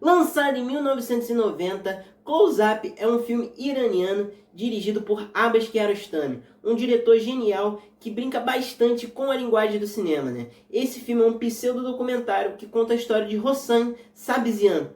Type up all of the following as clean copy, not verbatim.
Lançado em 1990, Close Up é um filme iraniano dirigido por Abbas Kiarostami, um diretor genial que brinca bastante com a linguagem do cinema, né? Esse filme é um pseudo-documentário que conta a história de Hossein Sabzian,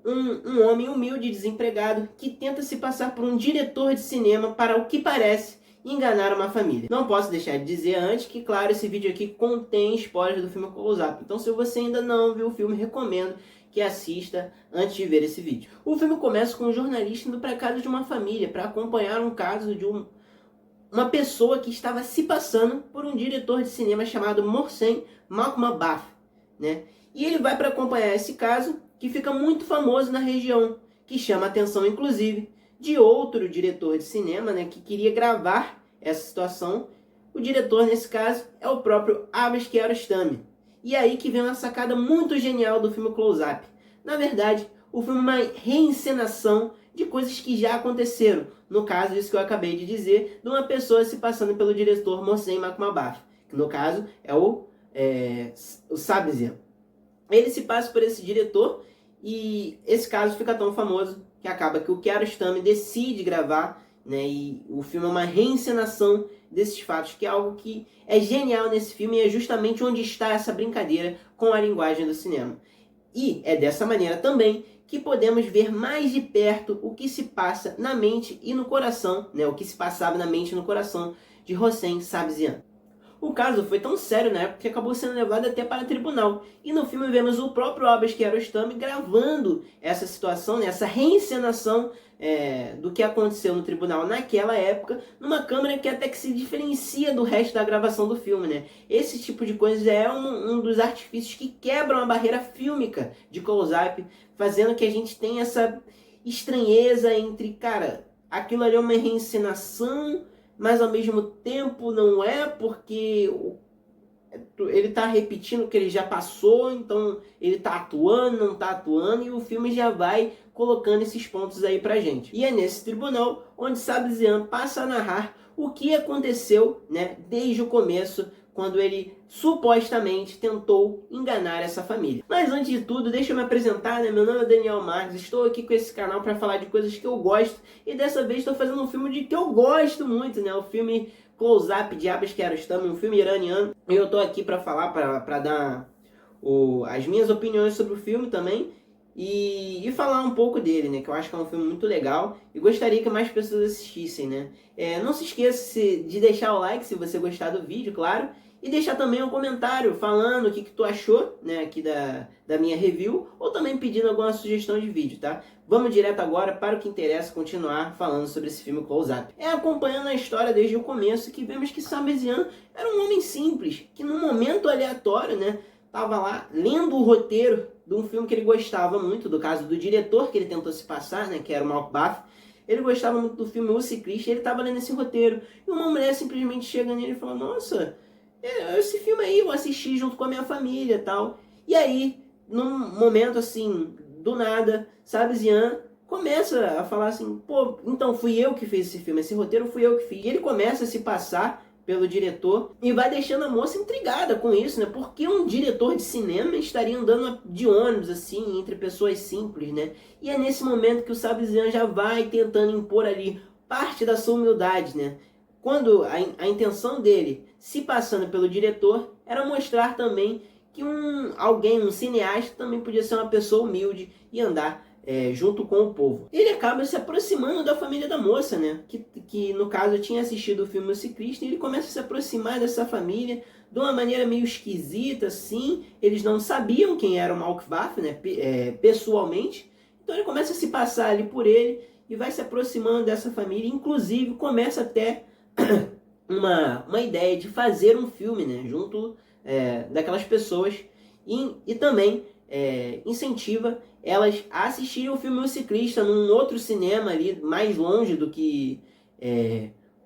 um homem humilde e desempregado que tenta se passar por um diretor de cinema para, o que parece, enganar uma família. Não posso deixar de dizer antes que, claro, esse vídeo aqui contém spoilers do filme Close Up. Então, se você ainda não viu o filme, recomendo que assista antes de ver esse vídeo. O filme começa com um jornalista indo para a casa de uma família para acompanhar um caso de uma pessoa que estava se passando por um diretor de cinema chamado Mohsen Makhmalbaf, né? E ele vai para acompanhar esse caso que fica muito famoso na região, que chama a atenção, inclusive, de outro diretor de cinema, né, que queria gravar essa situação. O diretor, nesse caso, é o próprio Abbas Kiarostami. E aí que vem uma sacada muito genial do filme Close Up. Na verdade, o filme é uma reencenação de coisas que já aconteceram. No caso, isso que eu acabei de dizer, de uma pessoa se passando pelo diretor Mohsen Makhmalbaf, que no caso é o Sabzian. Ele se passa por esse diretor e esse caso fica tão famoso que acaba que o Kiarostami decide gravar, né, e o filme é uma reencenação desses fatos, que é algo que é genial nesse filme e é justamente onde está essa brincadeira com a linguagem do cinema. E é dessa maneira também que podemos ver mais de perto o que se passa na mente e no coração, né, o que se passava na mente e no coração de Hossein Sabzian. O caso foi tão sério na época que acabou sendo levado até para tribunal. E no filme vemos o próprio Abbas Kiarostami gravando essa situação, né, essa reencenação do que aconteceu no tribunal naquela época, numa câmera que até que se diferencia do resto da gravação do filme, né? Esse tipo de coisa é um dos artifícios que quebram a barreira fílmica de Close Up, fazendo que a gente tenha essa estranheza entre, cara, aquilo ali é uma reencenação, mas ao mesmo tempo não é, porque ele está repetindo o que ele já passou, então ele está atuando, não está atuando, e o filme já vai colocando esses pontos aí pra gente. E é nesse tribunal onde Sabzian passa a narrar o que aconteceu, né, desde o começo, quando ele supostamente tentou enganar essa família. Mas antes de tudo, deixa eu me apresentar, né? Meu nome é Daniel Marques, estou aqui com esse canal para falar de coisas que eu gosto, e dessa vez estou fazendo um filme que eu gosto muito, né? O filme Close Up de Abbas Kiarostami, um filme iraniano. E eu estou aqui para falar, para dar as minhas opiniões sobre o filme também, e falar um pouco dele, né? Que eu acho que é um filme muito legal e gostaria que mais pessoas assistissem, né? Não se esqueça de deixar o like se você gostar do vídeo, claro, e deixar também um comentário falando o que tu achou, né, aqui da minha review, ou também pedindo alguma sugestão de vídeo, tá? Vamos direto agora para o que interessa, continuar falando sobre esse filme Close Up. Acompanhando a história desde o começo, que vemos que Sabzian era um homem simples, que num momento aleatório, né, estava lá lendo o roteiro de um filme que ele gostava muito, do caso do diretor que ele tentou se passar, né, que era o Makhmalbaf. Ele gostava muito do filme O Ciclista, e ele estava lendo esse roteiro, e uma mulher simplesmente chega nele e fala: nossa, esse filme aí eu assisti junto com a minha família e tal. E aí, num momento assim, do nada, Sabzian começa a falar assim: pô, então fui eu que fiz esse filme, esse roteiro fui eu que fiz. E ele começa a se passar pelo diretor e vai deixando a moça intrigada com isso, né? Porque um diretor de cinema estaria andando de ônibus, assim, entre pessoas simples, né? E é nesse momento que o Sabzian já vai tentando impor ali parte da sua humildade, né? Quando a intenção dele, se passando pelo diretor, era mostrar também que um cineasta também podia ser uma pessoa humilde e andar junto com o povo. Ele acaba se aproximando da família da moça, né? Que no caso tinha assistido o filme O Ciclista, e ele começa a se aproximar dessa família de uma maneira meio esquisita, assim. Eles não sabiam quem era o Makhmalbaf, né? Pessoalmente. Então ele começa a se passar ali por ele e vai se aproximando dessa família. Inclusive começa até uma ideia de fazer um filme, né, junto daquelas pessoas, e também incentiva elas a assistirem o filme O Ciclista num outro cinema ali, mais longe do que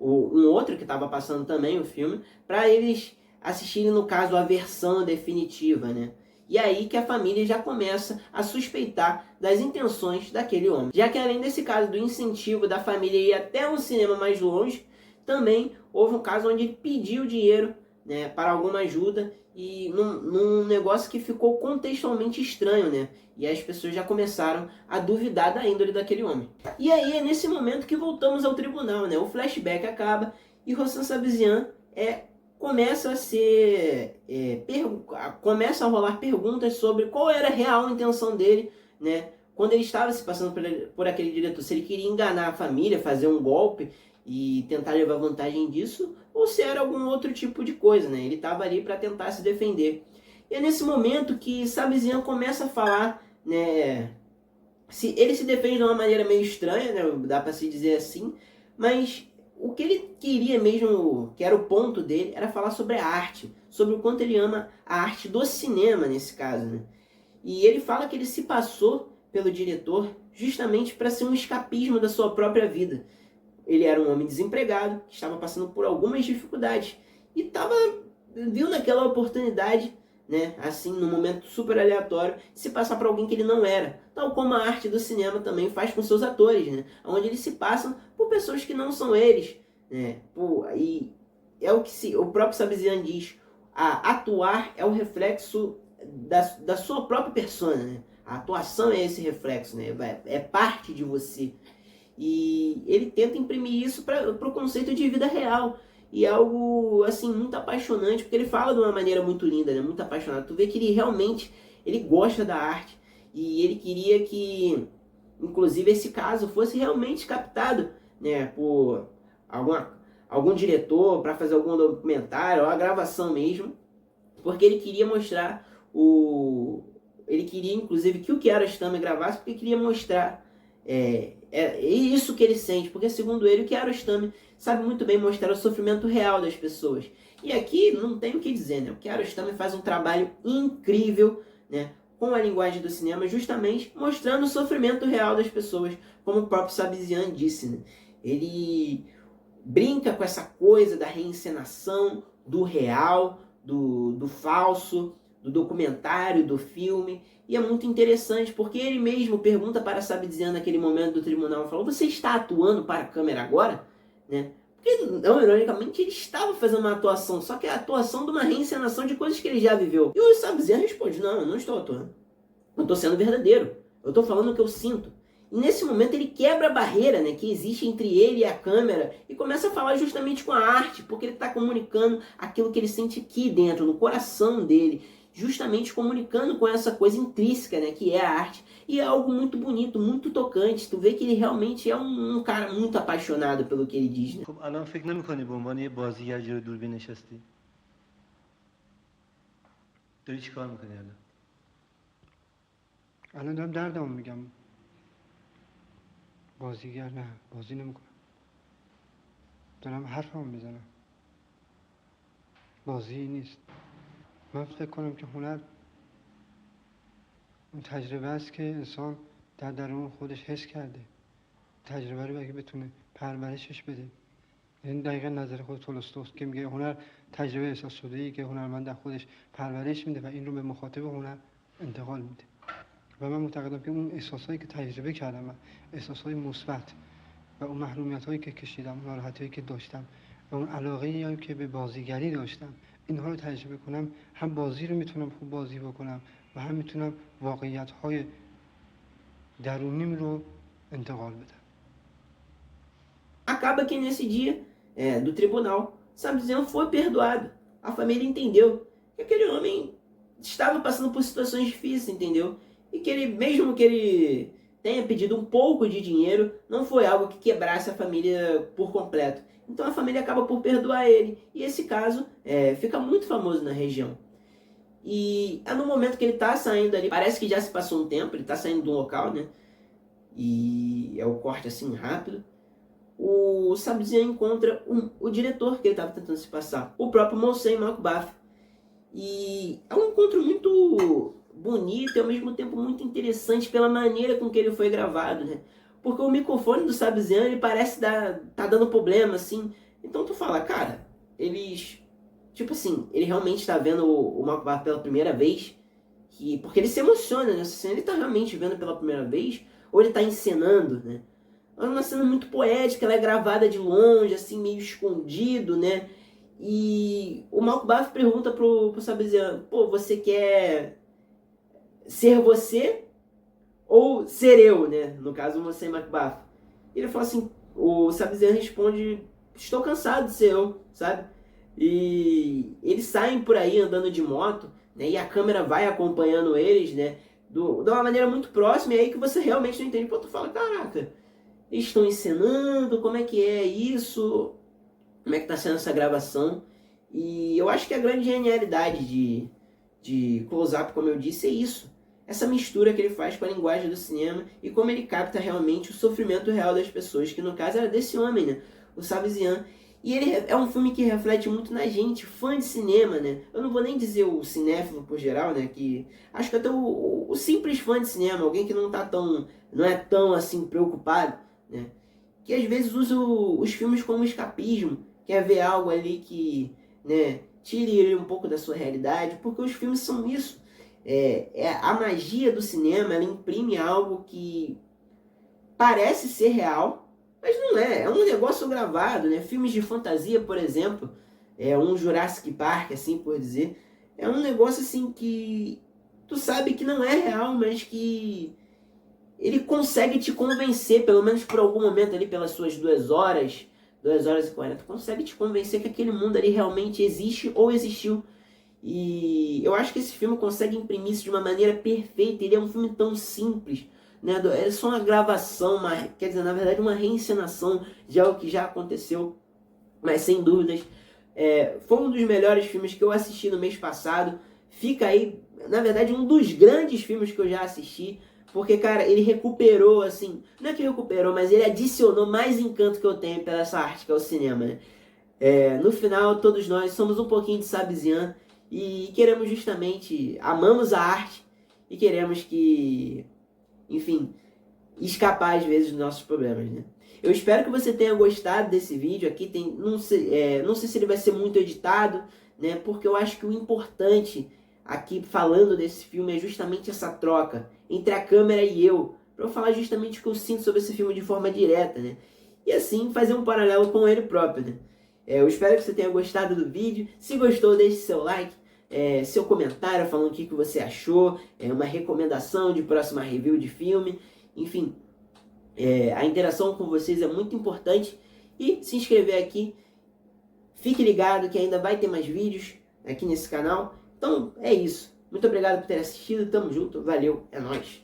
um outro que estava passando também o filme, para eles assistirem, no caso, a versão definitiva, né? E aí que a família já começa a suspeitar das intenções daquele homem. Já que além desse caso do incentivo da família ir até um cinema mais longe, também houve um caso onde ele pediu dinheiro né, para alguma ajuda e num negócio que ficou contextualmente estranho, né? E as pessoas já começaram a duvidar da índole daquele homem. E aí é nesse momento que voltamos ao tribunal, né? O flashback acaba e Rossano Sabazian começa a começa a rolar perguntas sobre qual era a real intenção dele, né? Quando ele estava se passando por aquele diretor, se ele queria enganar a família, fazer um golpe e tentar levar vantagem disso, ou se era algum outro tipo de coisa, né? Ele estava ali para tentar se defender. E é nesse momento que Sabazian começa a falar, né? Ele se defende de uma maneira meio estranha, né? Dá para se dizer assim, mas o que ele queria mesmo, que era o ponto dele, era falar sobre a arte, sobre o quanto ele ama a arte do cinema nesse caso, né? E ele fala que ele se passou pelo diretor justamente para ser um escapismo da sua própria vida. Ele era um homem desempregado, que estava passando por algumas dificuldades e viu naquela oportunidade, né, assim, num momento super aleatório, de se passar por alguém que ele não era. Tal como a arte do cinema também faz com seus atores, né, onde eles se passam por pessoas que não são eles, né, e é o que o próprio Sabazian diz, atuar é o reflexo da sua própria persona, né? A atuação é esse reflexo, né? É parte de você. E ele tenta imprimir isso para o conceito de vida real. E é algo, assim, muito apaixonante, porque ele fala de uma maneira muito linda, né? Muito apaixonado. Tu vê que ele realmente, ele gosta da arte. E ele queria que, inclusive, esse caso fosse realmente captado, né? Por algum diretor, para fazer algum documentário, ou a gravação mesmo. Porque ele queria mostrar Ele queria, inclusive, que o Kiarostami gravasse, porque queria mostrar isso que ele sente, porque segundo ele, o Kiarostami sabe muito bem mostrar o sofrimento real das pessoas. E aqui não tem o que dizer, né? O Kiarostami faz um trabalho incrível, né, com a linguagem do cinema, justamente mostrando o sofrimento real das pessoas, como o próprio Sabazian disse, né? Ele brinca com essa coisa da reencenação, do real, do falso, do documentário, do filme. E é muito interessante, porque ele mesmo pergunta para Sabazian naquele momento do tribunal, falou, você está atuando para a câmera agora? Né? Porque, não, ironicamente, ele estava fazendo uma atuação, só que é a atuação de uma reencenação de coisas que ele já viveu. E o Sabazian responde, não, eu não estou atuando. Eu estou sendo verdadeiro. Eu estou falando o que eu sinto. E nesse momento ele quebra a barreira, né, que existe entre ele e a câmera e começa a falar justamente com a arte, porque ele está comunicando aquilo que ele sente aqui dentro, no coração dele, justamente comunicando com essa coisa intrínseca, né, que é a arte. E é algo muito bonito, muito tocante. Tu vê que ele realmente é um cara muito apaixonado pelo que ele diz, né? الان فکر نمی‌کنی به عنوان یه بازیگر جلوی دوربین نشستی؟ داری چیکار می‌کنی الان؟ الان دارم دردمو میگم. بازیگر نه، بازی نمیکنم. دارم حرفمو میزنم. بازی نیست. من فکر کنم که هنر اون تجربه است که انسان در درون خودش حس کرده. تجربه رو اگه بتونه پرورشش بده. این دقیقا نظر خود تولستوی که میگه هنر تجربه احساس شده‌ای که هنرمند در خودش پرورش میده و این رو به مخاطب هنر انتقال میده. و من معتقدم که اون احساسایی که تجربه کردم و احساسای مثبت و اون محرومیتایی که کشیدم، ناراحتیایی که داشتم و اون علاقه‌ای که به بازیگری داشتم، اینها رو تجربه کنم، هم بازی رو میتونم خوب بازی بکنم و هم میتونم واقعیت‌های درونیم رو انتقال بدم. Acaba que nesse dia do tribunal, Sabazian foi perdoado. A família entendeu que aquele homem estava passando por situações difíceis, entendeu? E que ele, mesmo que ele tenha pedido um pouco de dinheiro, não foi algo que quebrasse a família por completo. Então a família acaba por perdoar ele. E esse caso fica muito famoso na região. E no momento que ele está saindo ali, parece que já se passou um tempo, ele está saindo do local, né? E é o corte assim rápido. O Sabazian encontra o diretor que ele estava tentando se passar, o próprio Mohsen Macbeth. E é um encontro muito bonito e ao mesmo tempo muito interessante pela maneira com que ele foi gravado, né? Porque o microfone do Sabazian, ele parece tá dando problema, assim. Então tu fala, cara, tipo assim, ele realmente está vendo o Macbeth pela primeira vez, porque ele se emociona nessa cena, ele está realmente vendo pela primeira vez, ou ele está encenando, né? É uma cena muito poética, ela é gravada de longe, assim, meio escondido, né? E o Malkubath pergunta pro Sabazian, pô, você quer ser você ou ser eu, né? No caso, você e Malkubath. E ele fala assim, o Sabazian responde, estou cansado de ser eu, sabe? E eles saem por aí andando de moto, né? E a câmera vai acompanhando eles, né? De uma maneira muito próxima, e aí que você realmente não entende. Pô, tu fala, caraca, eles estão encenando, como é que é isso? Como é que tá sendo essa gravação? E eu acho que a grande genialidade de Close Up, como eu disse, é isso. Essa mistura que ele faz com a linguagem do cinema e como ele capta realmente o sofrimento real das pessoas, que no caso era desse homem, né? O Sabazian. E ele é um filme que reflete muito na gente, fã de cinema, né? Eu não vou nem dizer o cinéfilo por geral, né? Que acho que até o simples fã de cinema, alguém que não é tão assim preocupado, né? Que às vezes usa os filmes como escapismo, quer ver algo ali que, né, tire ele um pouco da sua realidade, porque os filmes são isso. A magia do cinema, ela imprime algo que parece ser real, mas não é. É um negócio gravado, né? Filmes de fantasia, por exemplo, um Jurassic Park, assim por dizer, é um negócio assim que tu sabe que não é real, mas que ele consegue te convencer, pelo menos por algum momento ali, pelas suas 2 horas e 40, consegue te convencer que aquele mundo ali realmente existe ou existiu. E eu acho que esse filme consegue imprimir isso de uma maneira perfeita. Ele é um filme tão simples, né? É só uma gravação, quer dizer, na verdade uma reencenação de algo que já aconteceu, mas sem dúvidas foi um dos melhores filmes que eu assisti no mês passado. Fica aí, na verdade, um dos grandes filmes que eu já assisti, porque, cara, ele recuperou, assim, não é que recuperou, mas ele adicionou mais encanto que eu tenho pela essa arte que é o cinema, né? No final, todos nós somos um pouquinho de Sabazian e queremos justamente, amamos a arte e queremos que, enfim, escapar às vezes dos nossos problemas, né? Eu espero que você tenha gostado desse vídeo aqui. Não sei se ele vai ser muito editado, né? Porque eu acho que o importante aqui falando desse filme é justamente essa troca entre a câmera e eu, para eu falar justamente o que eu sinto sobre esse filme de forma direta, né? E assim fazer um paralelo com ele próprio, né? Eu espero que você tenha gostado do vídeo. Se gostou, deixe seu like, seu comentário falando o que você achou, uma recomendação de próxima review de filme, enfim. A interação com vocês é muito importante. E se inscrever aqui. Fique ligado que ainda vai ter mais vídeos aqui nesse canal. Então é isso. Muito obrigado por ter assistido. Tamo junto. Valeu. É nóis.